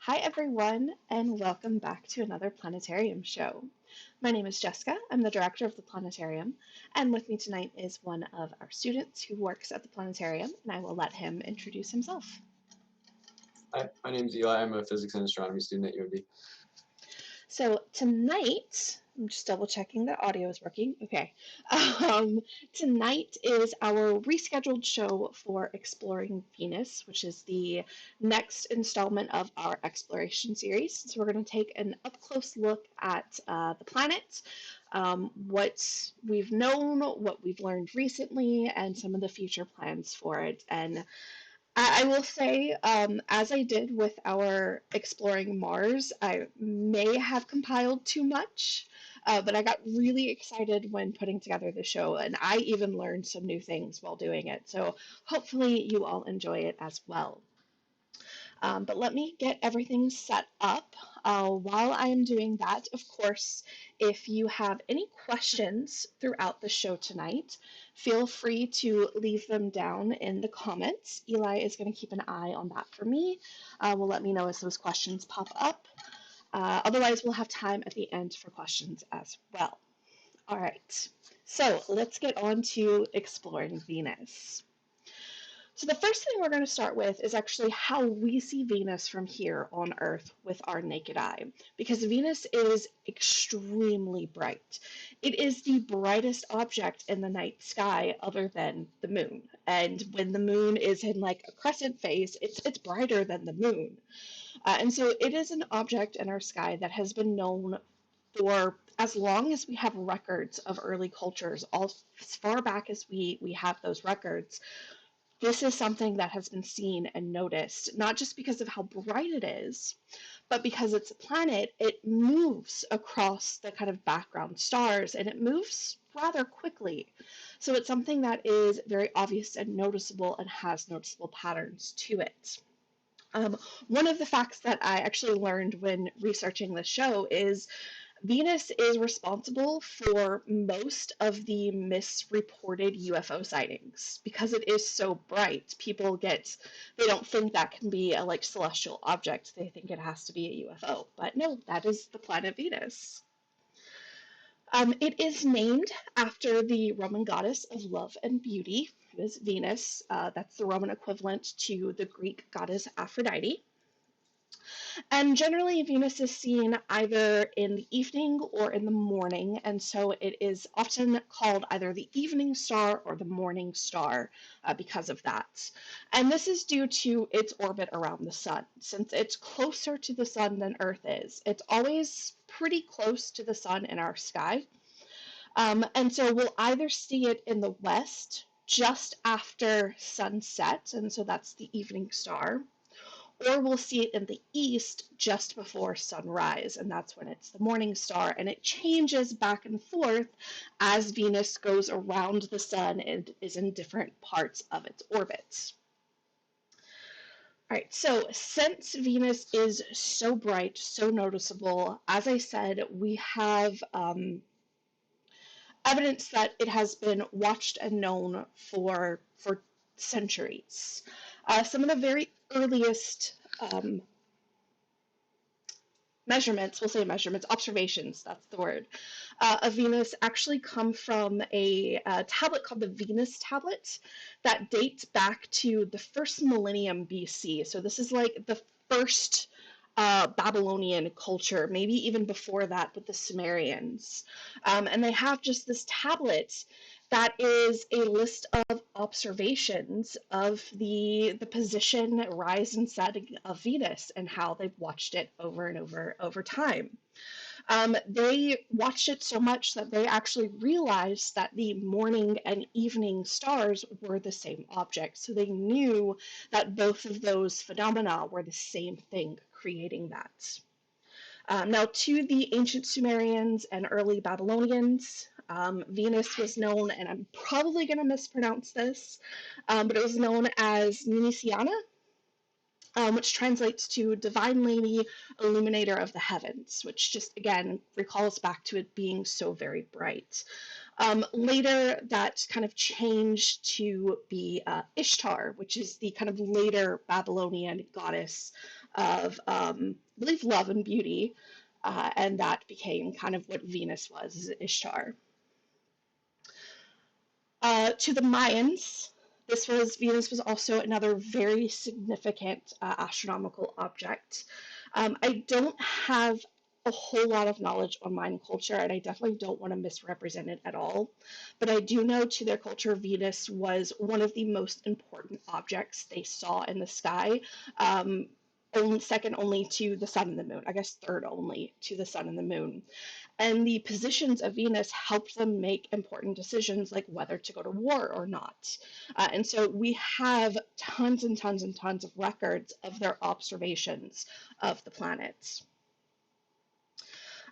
Hi, everyone, and welcome back to another Planetarium show. My name is Jessica. I'm the director of the Planetarium, and with me tonight is one of our students who works at the Planetarium, and I will let him introduce himself. Hi, my name is Eli. I'm a physics and astronomy student at UMD. So tonight, I'm just double checking that audio is working. Okay. Tonight is our rescheduled show for Exploring Venus, which is the next installment of our exploration series. So we're going to take an up close look at the planet, what we've known, what we've learned recently, and some of the future plans for it. And I will say, as I did with our Exploring Mars, I may have compiled too much, but I got really excited when putting together the show, and I even learned some new things while doing it. So hopefully you all enjoy it as well. But let me get everything set up. While I am doing that, of course, if you have any questions throughout the show tonight, feel free to leave them down in the comments. Eli is going to keep an eye on that for me. Will let me know as those questions pop up. Otherwise, we'll have time at the end for questions as well. All right, so let's get on to exploring Venus. So the first thing we're going to start with is actually how we see Venus from here on Earth with our naked eye, because Venus is extremely bright. It is the brightest object in the night sky other than the moon. And when the moon is in like a crescent phase, it's brighter than the moon. And so it is an object in our sky that has been known for as long as we have records of early cultures, all as far back as we have those records. This is something that has been seen and noticed, not just because of how bright it is, but because it's a planet, it moves across the kind of background stars and it moves rather quickly. So it's something that is very obvious and noticeable and has noticeable patterns to it. One of the facts that I actually learned when researching the show is Venus is responsible for most of the misreported UFO sightings because it is so bright. They don't think that can be a like celestial object. They think it has to be a UFO. But no, that is the planet Venus. It is named after the Roman goddess of love and beauty, who is Venus. That's the Roman equivalent to the Greek goddess Aphrodite. And generally, Venus is seen either in the evening or in the morning, and so it is often called either the evening star or the morning star because of that. And this is due to its orbit around the sun. Since it's closer to the sun than Earth is, it's always pretty close to the sun in our sky. And so we'll either see it in the west just after sunset, and so that's the evening star, or we'll see it in the east just before sunrise, and that's when it's the morning star, and it changes back and forth as Venus goes around the sun and is in different parts of its orbit. All right, so since Venus is so bright, so noticeable, as I said, we have evidence that it has been watched and known for centuries. Some of the very earliest observations, that's the word, of Venus actually come from a tablet called the Venus tablet that dates back to the first millennium BC. So this is like the first Babylonian culture, maybe even before that with the Sumerians. And they have just this tablet that is a list of observations of the position, rise, and setting of Venus and how they've watched it over and over time. They watched it so much that they actually realized that the morning and evening stars were the same object. So they knew that both of those phenomena were the same thing creating that. Now, to the ancient Sumerians and early Babylonians, Venus was known, and I'm probably going to mispronounce this, but it was known as Ninisiana, which translates to Divine Lady, Illuminator of the Heavens, which just, again, recalls back to it being so very bright. Later, that kind of changed to be Ishtar, which is the kind of later Babylonian goddess of, I believe, love and beauty, and that became kind of what Venus was, as Ishtar. To the Mayans, Venus was also another very significant astronomical object. I don't have a whole lot of knowledge on Mayan culture, and I definitely don't want to misrepresent it at all. But I do know to their culture, Venus was one of the most important objects they saw in the sky. Second only to the sun and the moon, I guess third only to the sun and the moon. And the positions of Venus helped them make important decisions like whether to go to war or not. And so we have tons and tons and tons of records of their observations of the planets.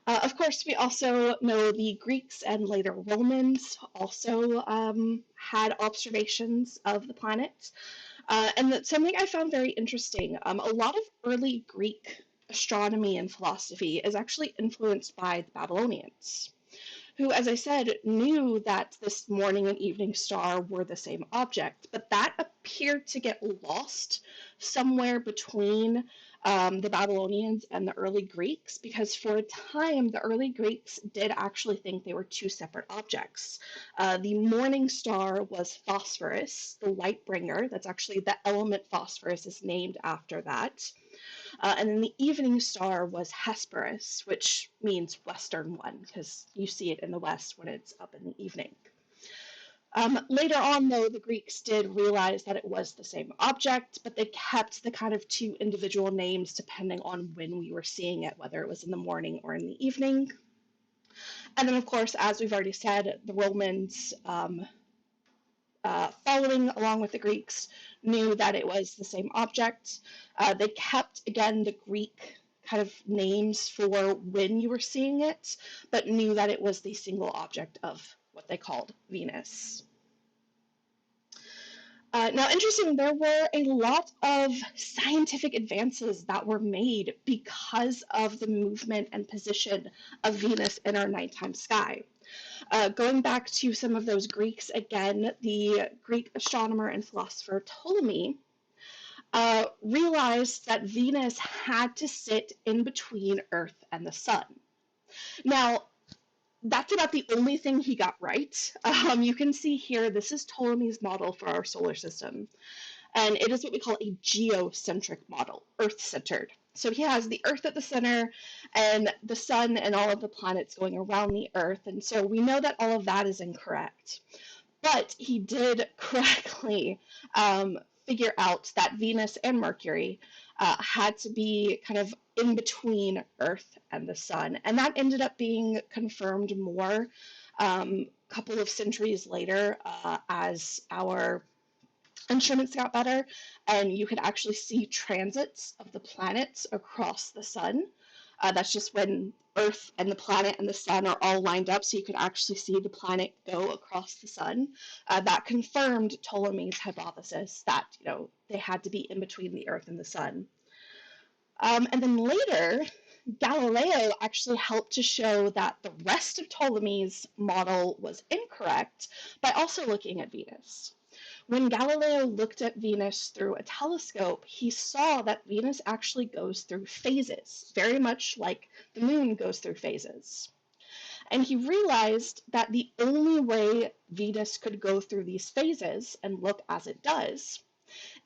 Of course, we also know the Greeks and later Romans also had observations of the planets. And that's something I found very interesting. A lot of early Greek astronomy and philosophy is actually influenced by the Babylonians, who, as I said, knew that this morning and evening star were the same object, but that appeared to get lost somewhere between the Babylonians and the early Greeks, because for a time the early Greeks did actually think they were two separate objects. The morning star was phosphorus, the light bringer. That's actually the element phosphorus is named after that. And then the evening star was Hesperus, which means western one, because you see it in the west when it's up in the evening. Later on, though, the Greeks did realize that it was the same object, but they kept the kind of two individual names depending on when we were seeing it, whether it was in the morning or in the evening. And then, of course, as we've already said, the Romans, following along with the Greeks, knew that it was the same object. They kept, again, the Greek kind of names for when you were seeing it, but knew that it was the single object of what they called Venus. Now, interesting, there were a lot of scientific advances that were made because of the movement and position of Venus in our nighttime sky. Going back to some of those Greeks, again, the Greek astronomer and philosopher Ptolemy realized that Venus had to sit in between Earth and the Sun. Now, that's about the only thing he got right. You can see here, this is Ptolemy's model for our solar system. And it is what we call a geocentric model, Earth-centered. So he has the Earth at the center and the sun and all of the planets going around the Earth. And so we know that all of that is incorrect. But he did correctly figure out that Venus and Mercury had to be kind of in between Earth and the sun. And that ended up being confirmed more a couple of centuries later as our instruments got better, and you could actually see transits of the planets across the sun. That's just when Earth and the planet and the sun are all lined up, so you could actually see the planet go across the sun. That confirmed Ptolemy's hypothesis that they had to be in between the Earth and the sun. And then later, Galileo actually helped to show that the rest of Ptolemy's model was incorrect by also looking at Venus. When Galileo looked at Venus through a telescope, he saw that Venus actually goes through phases, very much like the moon goes through phases. And he realized that the only way Venus could go through these phases and look as it does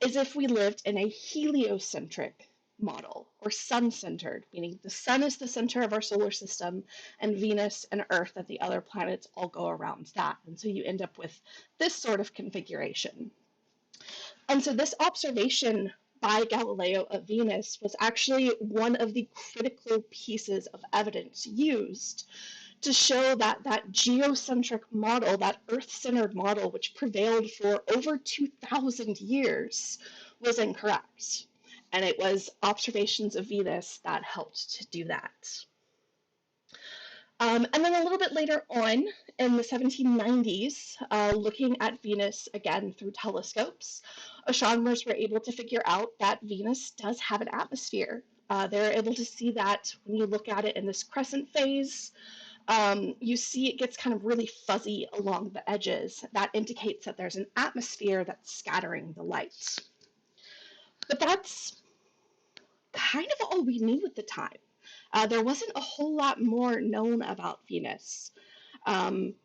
is if we lived in a heliocentric model, or sun-centered, meaning the sun is the center of our solar system, and Venus and Earth and the other planets all go around that. And so you end up with this sort of configuration. And so this observation by Galileo of Venus was actually one of the critical pieces of evidence used to show that that geocentric model, that Earth-centered model, which prevailed for over 2,000 years, was incorrect. And it was observations of Venus that helped to do that. And then a little bit later on, in the 1790s, looking at Venus again through telescopes, astronomers were able to figure out that Venus does have an atmosphere. They're able to see that when you look at it in this crescent phase, you see it gets kind of really fuzzy along the edges. That indicates that there's an atmosphere that's scattering the light. But that's kind of all we knew at the time. There wasn't a whole lot more known about Venus. Um,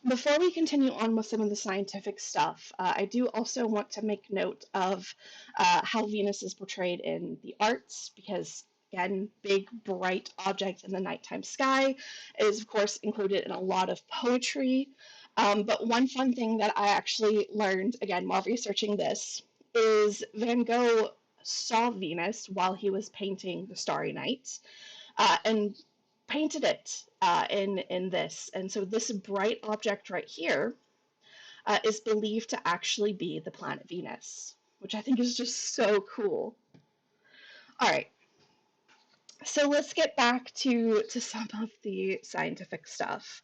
Before we continue on with some of the scientific stuff, I do also want to make note of how Venus is portrayed in the arts, because again, big bright object in the nighttime sky is of course included in a lot of poetry. But one fun thing that I actually learned again while researching this is Van Gogh saw Venus while he was painting the Starry Night, and painted it in this. And so this bright object right here is believed to actually be the planet Venus, which I think is just so cool. All right, so let's get back to some of the scientific stuff.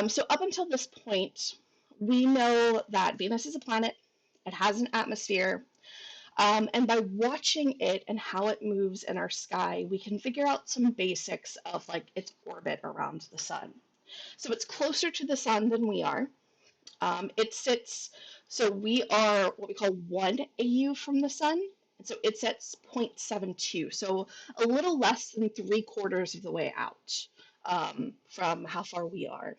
So up until this point, we know that Venus is a planet. It has an atmosphere. And by watching it and how it moves in our sky, we can figure out some basics of like its orbit around the sun. So it's closer to the sun than we are. It sits, so we are what we call 1 AU from the sun. And so it sits 0.72, so a little less than 3/4 of the way out from how far we are.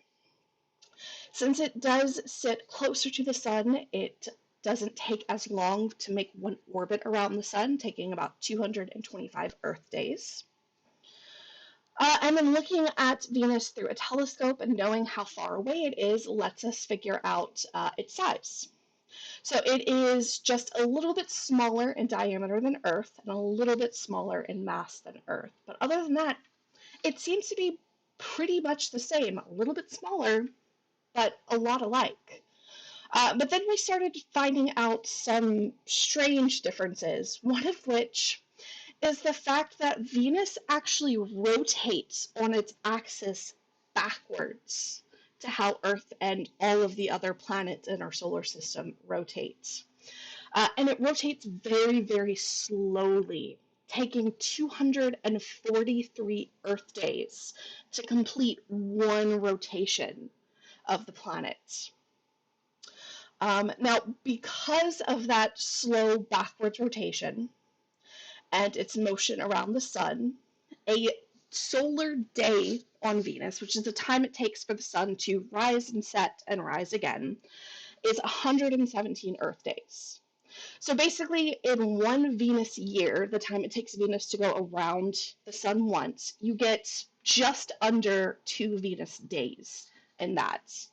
Since it does sit closer to the sun, it doesn't take as long to make one orbit around the sun, taking about 225 Earth days. And then looking at Venus through a telescope and knowing how far away it is lets us figure out its size. So it is just a little bit smaller in diameter than Earth and a little bit smaller in mass than Earth. But other than that, it seems to be pretty much the same, a little bit smaller, but a lot alike. But then we started finding out some strange differences, one of which is the fact that Venus actually rotates on its axis backwards to how Earth and all of the other planets in our solar system rotate. And it rotates very, very slowly, taking 243 Earth days to complete one rotation of the planet. Now, because of that slow backwards rotation and its motion around the sun, a solar day on Venus, which is the time it takes for the sun to rise and set and rise again, is 117 Earth days. So basically, in one Venus year, the time it takes Venus to go around the sun once, you get just under 2 Venus days in that,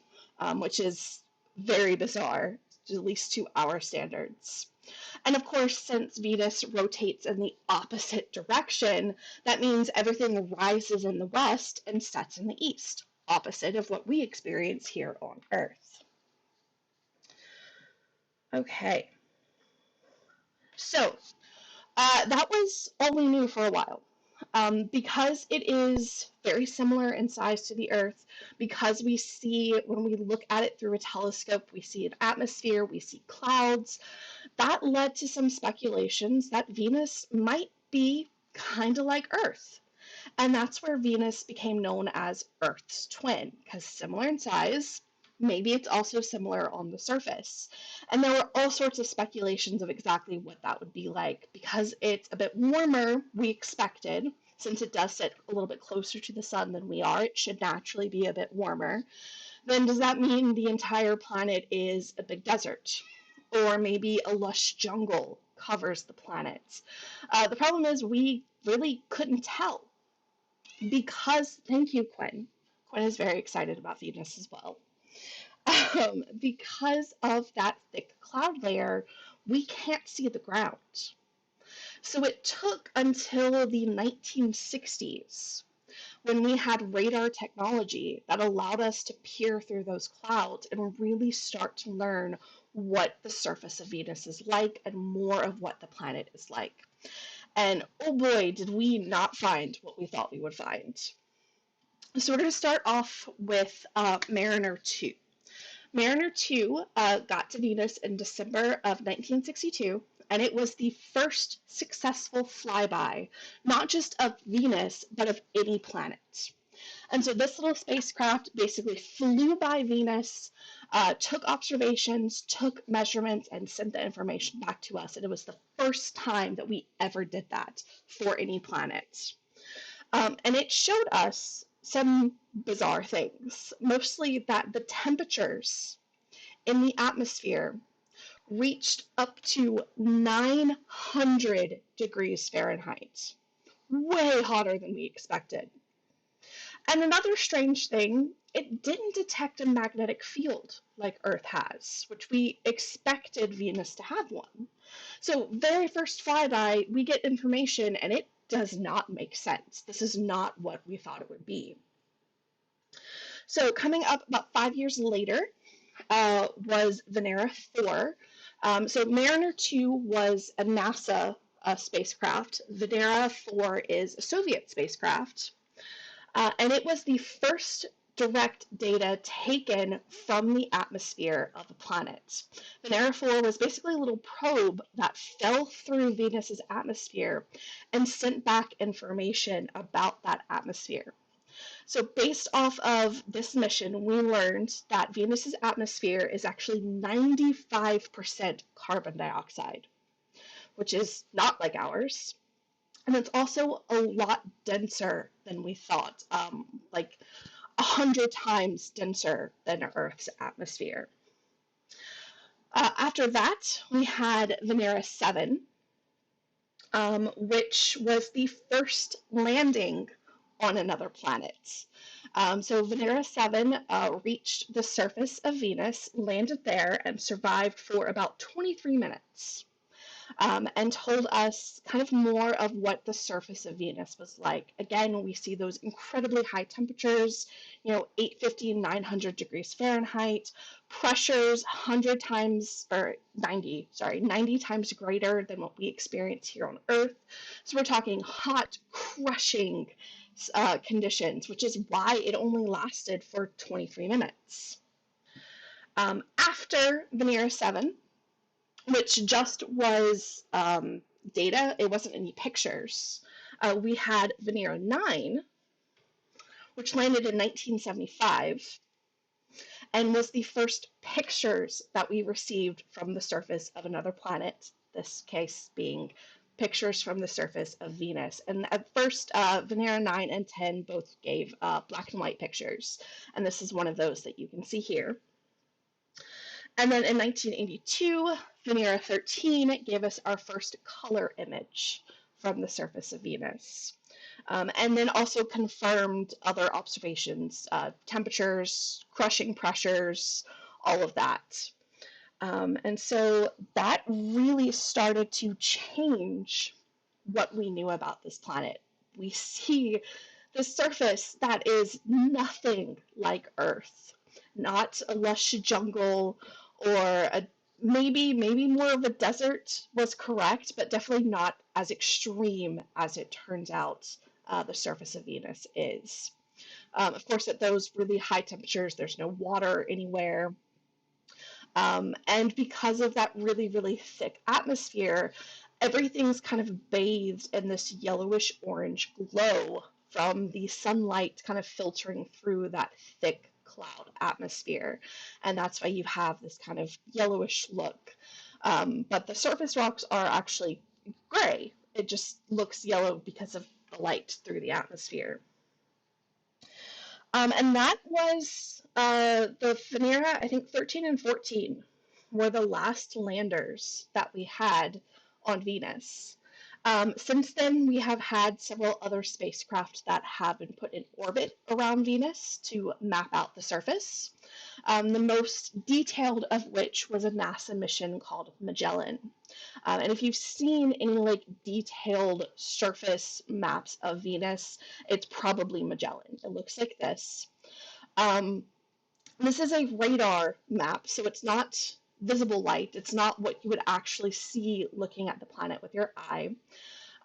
which is very bizarre, at least to our standards. And of course, since Venus rotates in the opposite direction, that means everything rises in the west and sets in the east, opposite of what we experience here on Earth. Okay, so that was all we knew for a while. Because it is very similar in size to the Earth, because we see, when we look at it through a telescope, we see an atmosphere, we see clouds, that led to some speculations that Venus might be kind of like Earth. And that's where Venus became known as Earth's twin, because similar in size, maybe it's also similar on the surface. And there were all sorts of speculations of exactly what that would be like. Because it's a bit warmer, we expected, since it does sit a little bit closer to the sun than we are, it should naturally be a bit warmer. Then does that mean the entire planet is a big desert? Or maybe a lush jungle covers the planet? The problem is we really couldn't tell because, thank you, Quinn. Quinn is very excited about Venus as well. Because of that thick cloud layer, we can't see the ground. So it took until the 1960s when we had radar technology that allowed us to peer through those clouds and really start to learn what the surface of Venus is like and more of what the planet is like. And oh boy, did we not find what we thought we would find. So we're going to start off with Mariner 2. Mariner 2 got to Venus in December of 1962, and it was the first successful flyby, not just of Venus, but of any planet. And so this little spacecraft basically flew by Venus, took observations, took measurements, and sent the information back to us. And it was the first time that we ever did that for any planet. And it showed us some bizarre things, mostly that the temperatures in the atmosphere reached up to 900 degrees Fahrenheit, way hotter than we expected. And another strange thing, it didn't detect a magnetic field like Earth has, which we expected Venus to have one. So, very first flyby, we get information and it does not make sense. This is not what we thought it would be. So, coming up about 5 years later was Venera 4. So, Mariner 2 was a NASA spacecraft. Venera 4 is a Soviet spacecraft. And it was the first direct data taken from the atmosphere of a planet. Venera 4 was basically a little probe that fell through Venus's atmosphere and sent back information about that atmosphere. So based off of this mission, we learned that Venus's atmosphere is actually 95% carbon dioxide, which is not like ours. And it's also a lot denser than we thought, like 100 times denser than Earth's atmosphere. After that, we had Venera 7, which was the first landing on another planet. So Venera 7 reached the surface of Venus, landed there, and survived for about 23 minutes. And told us kind of more of what the surface of Venus was like. Again, we see those incredibly high temperatures, 850, 900 degrees Fahrenheit, pressures 100 times, or 90 times greater than what we experience here on Earth. So we're talking hot, crushing conditions, which is why it only lasted for 23 minutes. After Venera 7, which just was data, it wasn't any pictures. We had Venera 9, which landed in 1975 and was the first pictures that we received from the surface of another planet, this case being pictures from the surface of Venus. And at first, Venera 9 and 10 both gave black and white pictures, and this is one of those that you can see here. And then in 1982, Venera 13 gave us our first color image from the surface of Venus. And then also confirmed other observations, temperatures, crushing pressures, all of that. And so that really started to change what we knew about this planet. We see the surface that is nothing like Earth, not a lush jungle or maybe more of a desert was correct, but definitely not as extreme as it turns out the surface of Venus is. Of course, at those really high temperatures, there's no water anywhere. And because of that really, really thick atmosphere, everything's kind of bathed in this yellowish orange glow from the sunlight kind of filtering through that thick cloud atmosphere. And that's why you have this kind of yellowish look. But the surface rocks are actually gray. It just looks yellow because of the light through the atmosphere. And that was the Venera, I think 13 and 14 were the last landers that we had on Venus. Since then, we have had several other spacecraft that have been put in orbit around Venus to map out the surface. The most detailed of which was a NASA mission called Magellan. And if you've seen any detailed surface maps of Venus, it's probably Magellan. It looks like this. This is a radar map, so it's not visible light. It's not what you would actually see looking at the planet with your eye.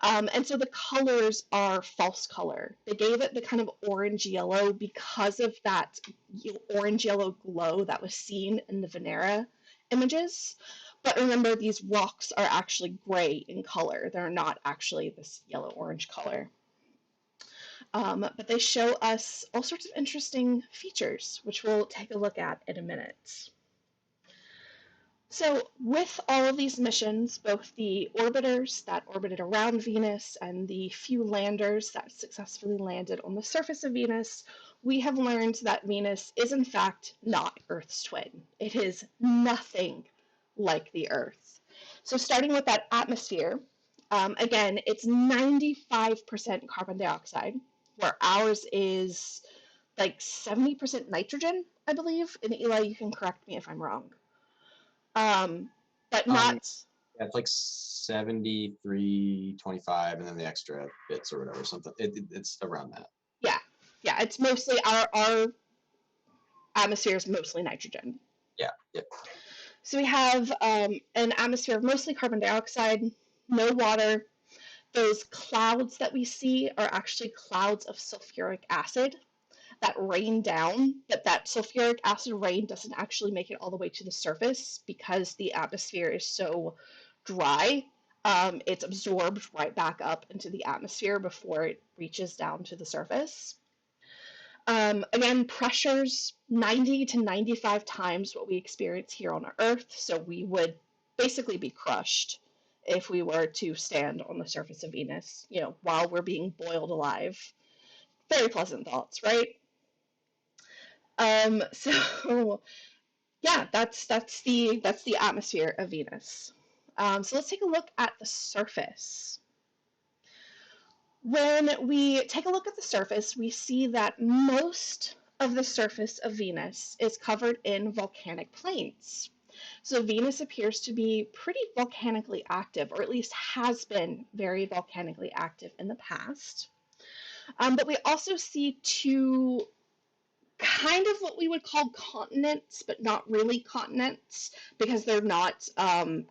And so the colors are false color. They gave it the kind of orange-yellow because of that orange-yellow glow that was seen in the Venera images. But remember, these rocks are actually gray in color. They're not actually this yellow-orange color. but they show us all sorts of interesting features, which we'll take a look at in a minute. So with all of these missions, both the orbiters that orbited around Venus and the few landers that successfully landed on the surface of Venus, we have learned that Venus is in fact not Earth's twin. It is nothing like the Earth. So starting with that atmosphere, again, it's 95% carbon dioxide, where ours is like 70% nitrogen, I believe. And Eli, you can correct me if I'm wrong. But Um, not, yeah, it's like 73, 25, and then the extra bits or whatever, something. It's around that. yeah, yeah, it's mostly our atmosphere is mostly nitrogen. Yeah, yeah. So we have an atmosphere of mostly carbon dioxide, no water. Those clouds that we see are actually clouds of sulfuric acid that rain down, but that sulfuric acid rain doesn't actually make it all the way to the surface because the atmosphere is so dry. It's absorbed right back up into the atmosphere before it reaches down to the surface. Again, pressures 90 to 95 times what we experience here on Earth, so we would basically be crushed if we were to stand on the surface of Venus, while we're being boiled alive. Very pleasant thoughts, right? So yeah, that's the atmosphere of Venus. So let's take a look at the surface. When we take a look at the surface, we see that most of the surface of Venus is covered in volcanic plains. So Venus appears to be pretty volcanically active, or at least has been very volcanically active in the past. But we also see two kind of what we would call continents, but not really continents because they're not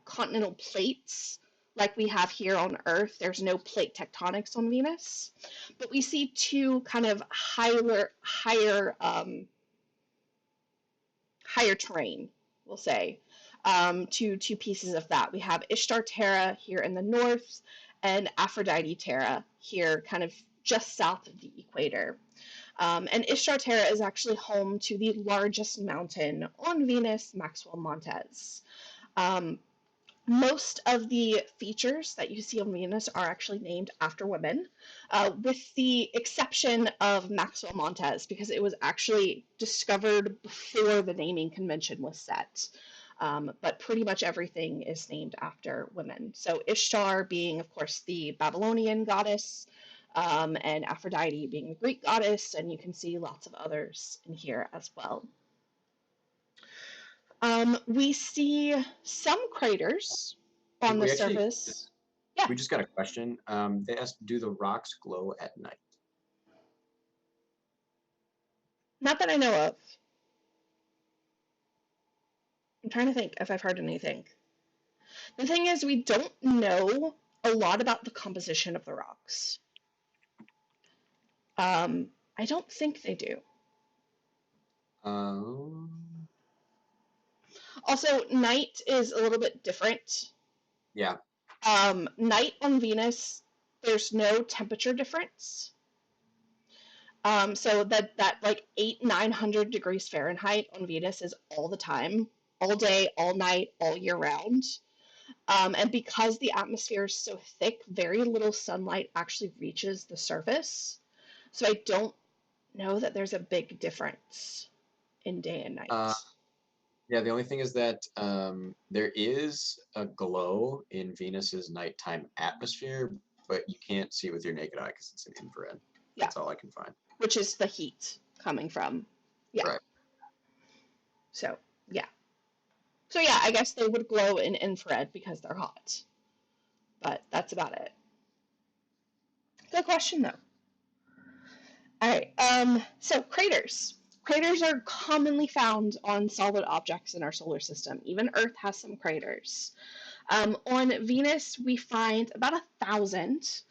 continental plates like we have here on Earth. There's no plate tectonics on Venus, but we see two kind of higher terrain, we'll say, two pieces of that. We have Ishtar Terra here in the north and Aphrodite Terra here, kind of just south of the equator. And Ishtar Terra is actually home to the largest mountain on Venus, Maxwell Montes. Um, Most of the features that you see on Venus are actually named after women, with the exception of Maxwell Montes, because it was actually discovered before the naming convention was set. But pretty much everything is named after women. So Ishtar being, of course, the Babylonian goddess, and Aphrodite being the Greek goddess, and you can see lots of others in here as well. We see some craters on the We actually surface. Yeah, we just got a question. They asked, do the rocks glow at night? not that I know of. I'm trying to think if I've heard anything. The thing is, we don't know a lot about the composition of the rocks. I don't think they do. Um, Also, night is a little bit different. yeah. Night on Venus, there's no temperature difference. So that like 800-900 degrees Fahrenheit on Venus is all the time, all day, all night, all year round. And because the atmosphere is so thick, very little sunlight actually reaches the surface. So I don't know that there's a big difference in day and Uh, night. yeah, the only thing is that there is a glow in Venus's nighttime atmosphere, but you can't see it with your naked eye because it's an infrared. Yeah, That's all I can find. which is the heat coming from. Yeah. Right. So, yeah. So, yeah, I guess they would glow in infrared because they're hot. But that's about it. Good question, though. All right. So craters. Craters are commonly found on solid objects in our solar system. Even Earth has some craters. On Venus, we find about 1,000,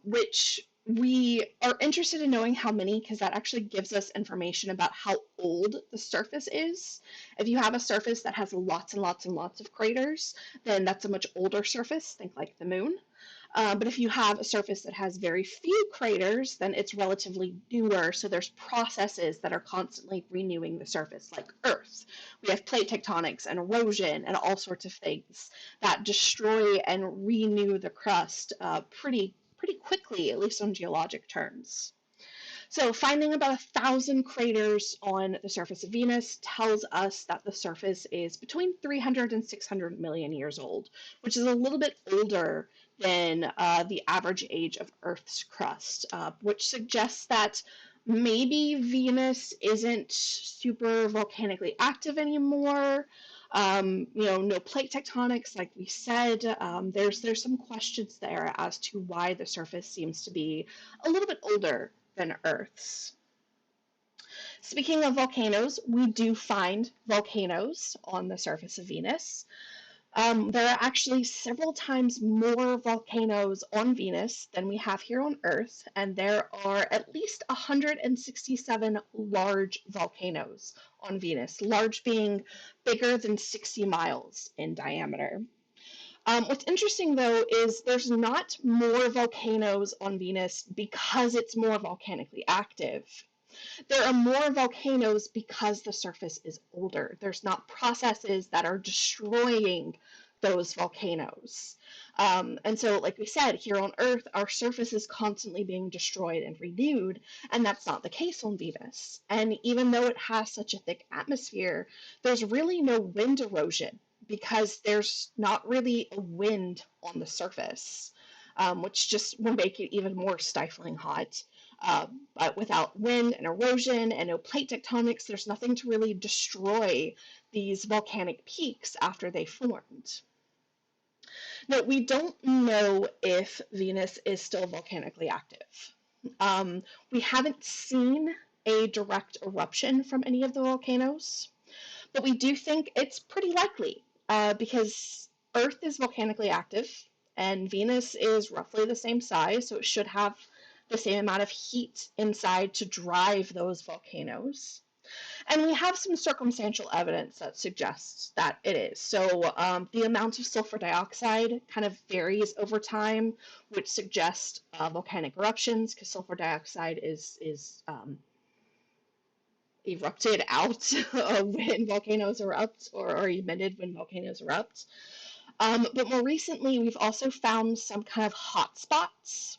which we are interested in knowing how many because that actually gives us information about how old the surface is. If you have a surface that has lots and lots and lots of craters, then that's a much older surface, think like the moon. But if you have a surface that has very few craters, then it's relatively newer. So there's processes that are constantly renewing the surface, like Earth. We have plate tectonics and erosion and all sorts of things that destroy and renew the crust pretty quickly, at least on geologic terms. So finding about 1,000 craters on the surface of Venus tells us that the surface is between 300 and 600 million years old, which is a little bit older than the average age of Earth's crust, which suggests that maybe Venus isn't super volcanically active anymore. No plate tectonics, like we said. There's some questions there as to why the surface seems to be a little bit older than Earth's. Speaking of volcanoes, we do find volcanoes on the surface of Venus. There are actually several times more volcanoes on Venus than we have here on Earth, and there are at least 167 large volcanoes on Venus, large being bigger than 60 miles in diameter. What's interesting, though, is there's not more volcanoes on Venus because it's more volcanically active. There are more volcanoes because the surface is older. There's not processes that are destroying those volcanoes. And so, like we said, here on Earth, our surface is constantly being destroyed and renewed, and that's not the case on Venus. And even though it has such a thick atmosphere, there's really no wind erosion because there's not really a wind on the surface, which just would make it even more stifling hot. But without wind and erosion and no plate tectonics, there's nothing to really destroy these volcanic peaks after they formed. Now, we don't know if Venus is still volcanically active. We haven't seen a direct eruption from any of the volcanoes, but we do think it's pretty likely because Earth is volcanically active and Venus is roughly the same size, so it should have the same amount of heat inside to drive those volcanoes. And we have some circumstantial evidence that suggests that it is. So the amount of sulfur dioxide kind of varies over time, which suggests volcanic eruptions, because sulfur dioxide is erupted out when volcanoes erupt or are emitted when volcanoes erupt. But more recently, we've also found some kind of hotspots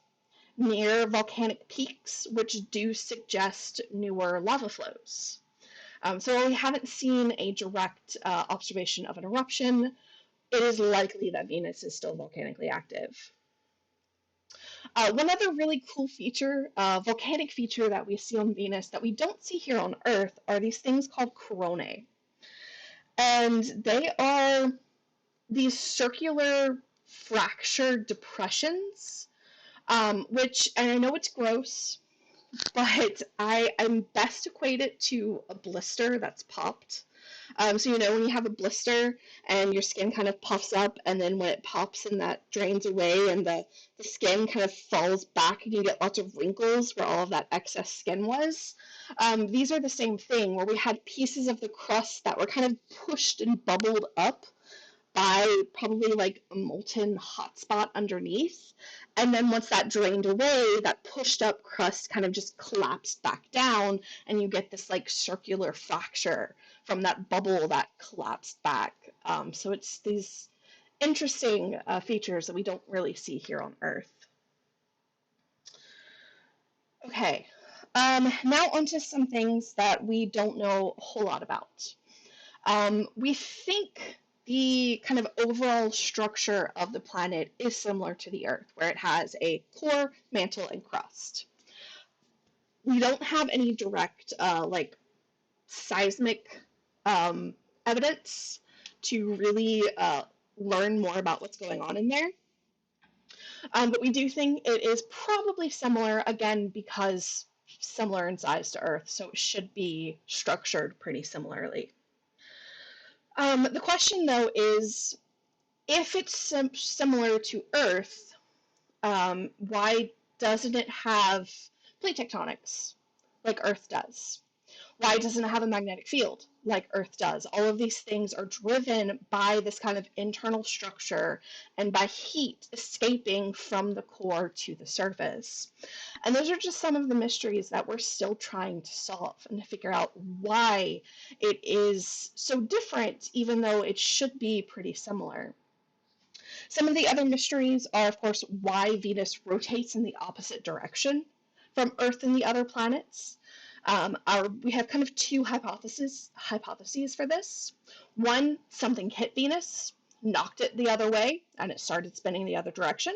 near volcanic peaks, which do suggest newer lava flows. So while we haven't seen a direct observation of an eruption, it is likely that Venus is still volcanically active. One other really cool feature, volcanic feature that we see on Venus that we don't see here on Earth are these things called coronae. And they are these circular fractured depressions, which, and I know it's gross, but I'm best equated to a blister that's popped. So when you have a blister and your skin kind of puffs up, and then when it pops and that drains away and the skin kind of falls back and you get lots of wrinkles where all of that excess skin was. These are the same thing where we had pieces of the crust that were kind of pushed and bubbled up by probably like a molten hotspot underneath. And then once that drained away, that pushed up crust kind of just collapsed back down, and you get this like circular fracture from that bubble that collapsed back. So it's these interesting features that we don't really see here on Earth. Okay, now onto some things that we don't know a whole lot about. We think the kind of overall structure of the planet is similar to the Earth, where it has a core, mantle, and crust. We don't have any direct seismic evidence to really learn more about what's going on in there. But we do think it is probably similar, again, because similar in size to Earth, so it should be structured pretty similarly. The question, though, is if it's similar to Earth, why doesn't it have plate tectonics like Earth does? Why doesn't it have a magnetic field like Earth does? All of these things are driven by this kind of internal structure and by heat escaping from the core to the surface. And those are just some of the mysteries that we're still trying to solve and to figure out why it is so different, even though it should be pretty similar. Some of the other mysteries are, of course, why Venus rotates in the opposite direction from Earth and the other planets. We have kind of two hypotheses for this. One, something hit Venus, knocked it the other way, and it started spinning the other direction.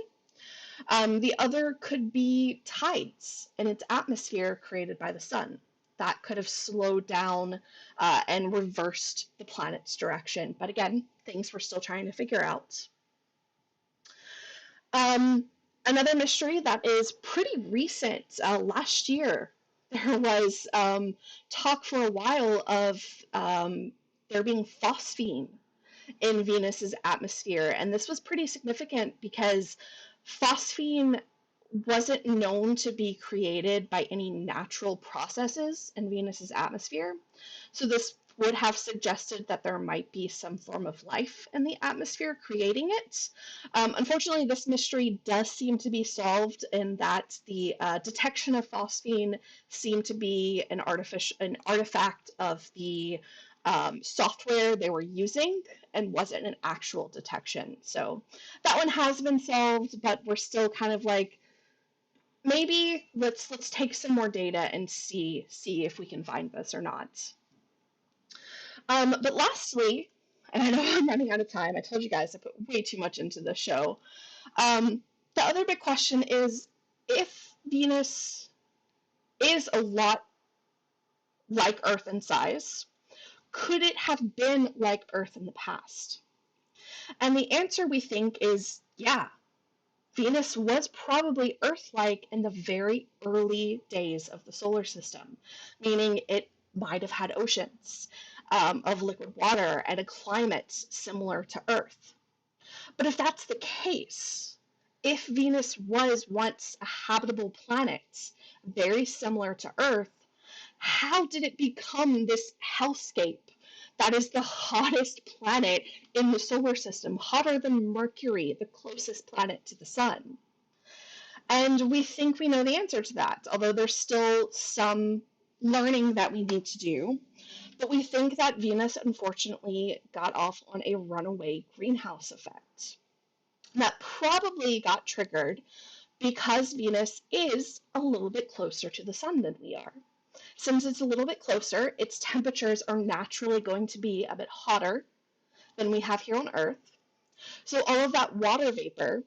The other could be tides in its atmosphere created by the sun. That could have slowed down and reversed the planet's direction. But again, things we're still trying to figure out. Um, Another mystery that is pretty recent, last year, there was talk for a while of there being phosphine in Venus's atmosphere, and this was pretty significant because phosphine wasn't known to be created by any natural processes in Venus's atmosphere. So this would have suggested that there might be some form of life in the atmosphere creating it. Unfortunately, this mystery does seem to be solved in that the detection of phosphine seemed to be an artifact of the software they were using and wasn't an actual detection. So that one has been solved, but we're still kind of like, maybe let's take some more data and see if we can find this or not. But lastly, and I know I'm running out of time. I told you guys I put way too much into the show. The other big question is, if Venus is a lot like Earth in size, could it have been like Earth in the past? And the answer, we think, is yeah. Venus was probably Earth-like in the very early days of the solar system, meaning it might have had oceans of liquid water and a climate similar to Earth. But if that's the case, if Venus was once a habitable planet, very similar to Earth, how did it become this hellscape that is the hottest planet in the solar system, hotter than Mercury, the closest planet to the sun? And we think we know the answer to that, although there's still some learning that we need to do. But we think that Venus unfortunately got off on a runaway greenhouse effect. That probably got triggered because Venus is a little bit closer to the sun than we are. Since it's a little bit closer, its temperatures are naturally going to be a bit hotter than we have here on Earth. So all of that water vapor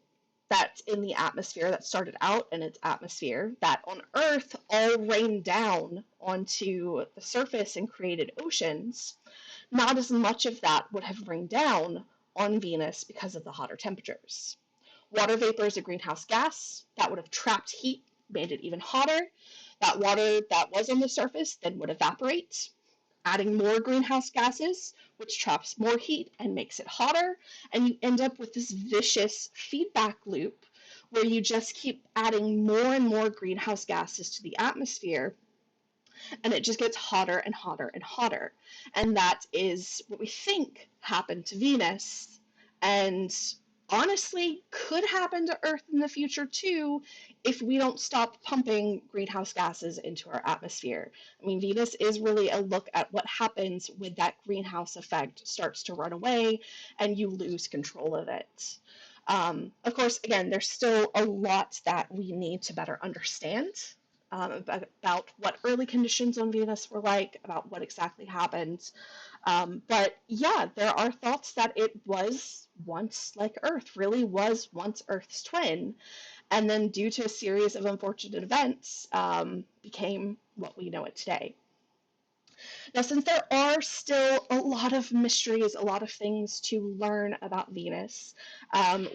that's in the atmosphere, that started out in its atmosphere, that on Earth all rained down onto the surface and created oceans, not as much of that would have rained down on Venus because of the hotter temperatures. Water vapor is a greenhouse gas that would have trapped heat, made it even hotter. That water that was on the surface then would evaporate, adding more greenhouse gases, which traps more heat and makes it hotter. And you end up with this vicious feedback loop where you just keep adding more and more greenhouse gases to the atmosphere, and it just gets hotter and hotter and hotter. And that is what we think happened to Venus, and honestly could happen to Earth in the future too if we don't stop pumping greenhouse gases into our atmosphere. I mean, Venus is really a look at what happens when that greenhouse effect starts to run away and you lose control of it. Of course, again, there's still a lot that we need to better understand about what early conditions on Venus were like, about what exactly happened. But yeah, there are thoughts that it was once like Earth, really was once Earth's twin, and then due to a series of unfortunate events, became what we know it today. Now, since there are still a lot of mysteries, a lot of things to learn about Venus,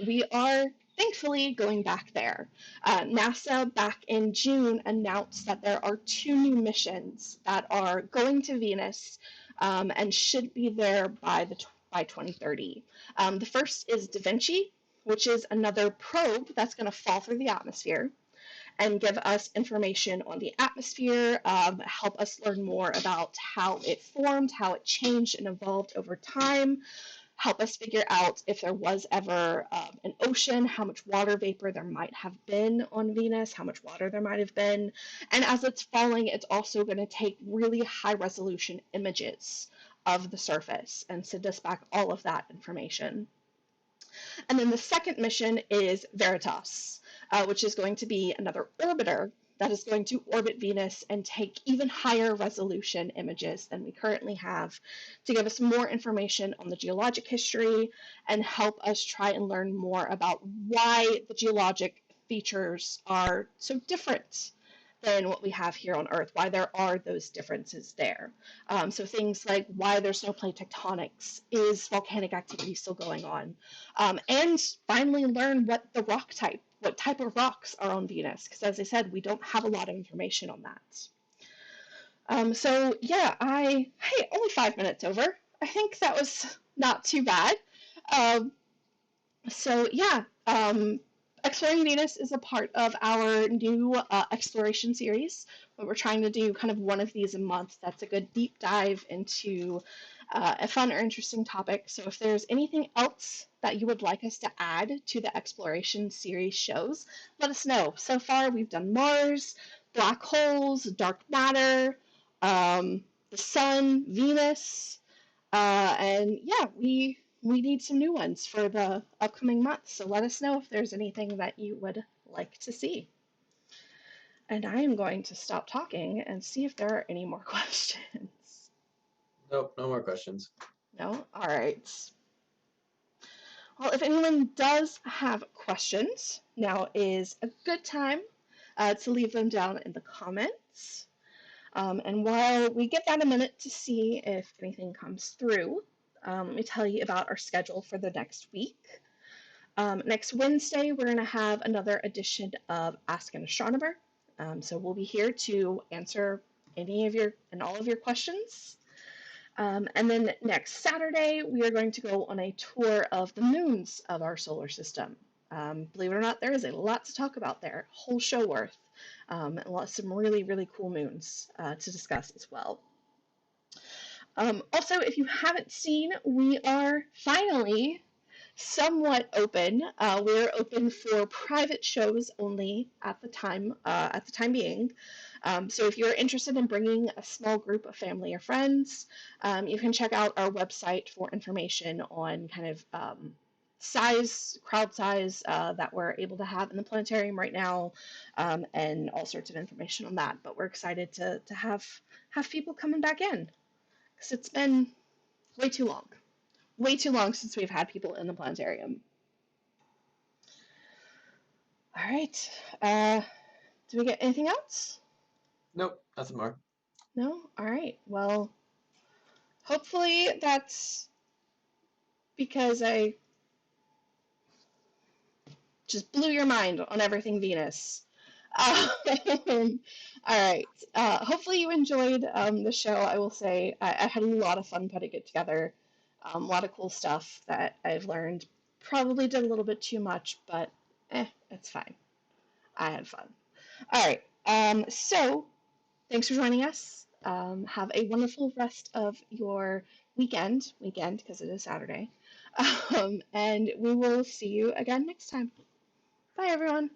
we are thankfully going back there. NASA back in June announced that there are 2 new missions that are going to Venus and should be there by 2030. The first is Da Vinci, which is another probe that's going to fall through the atmosphere. and give us information on the atmosphere, help us learn more about how it formed, how it changed and evolved over time, help us figure out if there was ever an ocean, how much water vapor there might have been on Venus, how much water there might have been. And as it's falling, it's also going to take really high resolution images of the surface and send us back all of that information. And then the second mission is Veritas, which is going to be another orbiter that is going to orbit Venus and take even higher resolution images than we currently have to give us more information on the geologic history and help us try and learn more about why the geologic features are so different than what we have here on Earth, why there are those differences there. So things like why there's no plate tectonics, is volcanic activity still going on? And finally learn what type of rocks are on Venus, because as I said, we don't have a lot of information on that. So yeah, hey, only 5 minutes over. I think that was not too bad. Um, so yeah, Exploring Venus is a part of our new exploration series, where we're trying to do kind of one of these a month. That's a good deep dive into a fun or interesting topic. So if there's anything else that you would like us to add to the exploration series shows, let us know. So far, we've done Mars, black holes, dark matter, the sun, Venus, and yeah, we need some new ones for the upcoming months. So let us know if there's anything that you would like to see. And I am going to stop talking and see if there are any more questions. Nope, no more questions. No? All right. Well, if anyone does have questions, now is a good time to leave them down in the comments. And while we give that a minute to see if anything comes through, let me tell you about our schedule for the next week. Next Wednesday, we're going to have another edition of Ask an Astronomer. So we'll be here to answer any of your and all of your questions. And then next Saturday, we are going to go on a tour of the moons of our solar system. Believe it or not, there is a lot to talk about there, a whole show worth, and some really, really cool moons to discuss as well. Also, if you haven't seen, we are finally somewhat open. We're open for private shows only at the time being. So if you're interested in bringing a small group of family or friends, you can check out our website for information on kind of crowd size that we're able to have in the planetarium right now, and all sorts of information on that. But we're excited to have people coming back in because it's been way too long. Way too long since we've had people in the planetarium. All right. Do we get anything else? Nope, nothing more. No? All right. Well, hopefully that's because I just blew your mind on everything Venus. All right. Hopefully you enjoyed the show. I will say I had a lot of fun putting it together. A lot of cool stuff that I've learned. Probably did a little bit too much, but it's fine. I had fun. All right. So thanks for joining us. Have a wonderful rest of your weekend because it is Saturday. And we will see you again next time. Bye, everyone.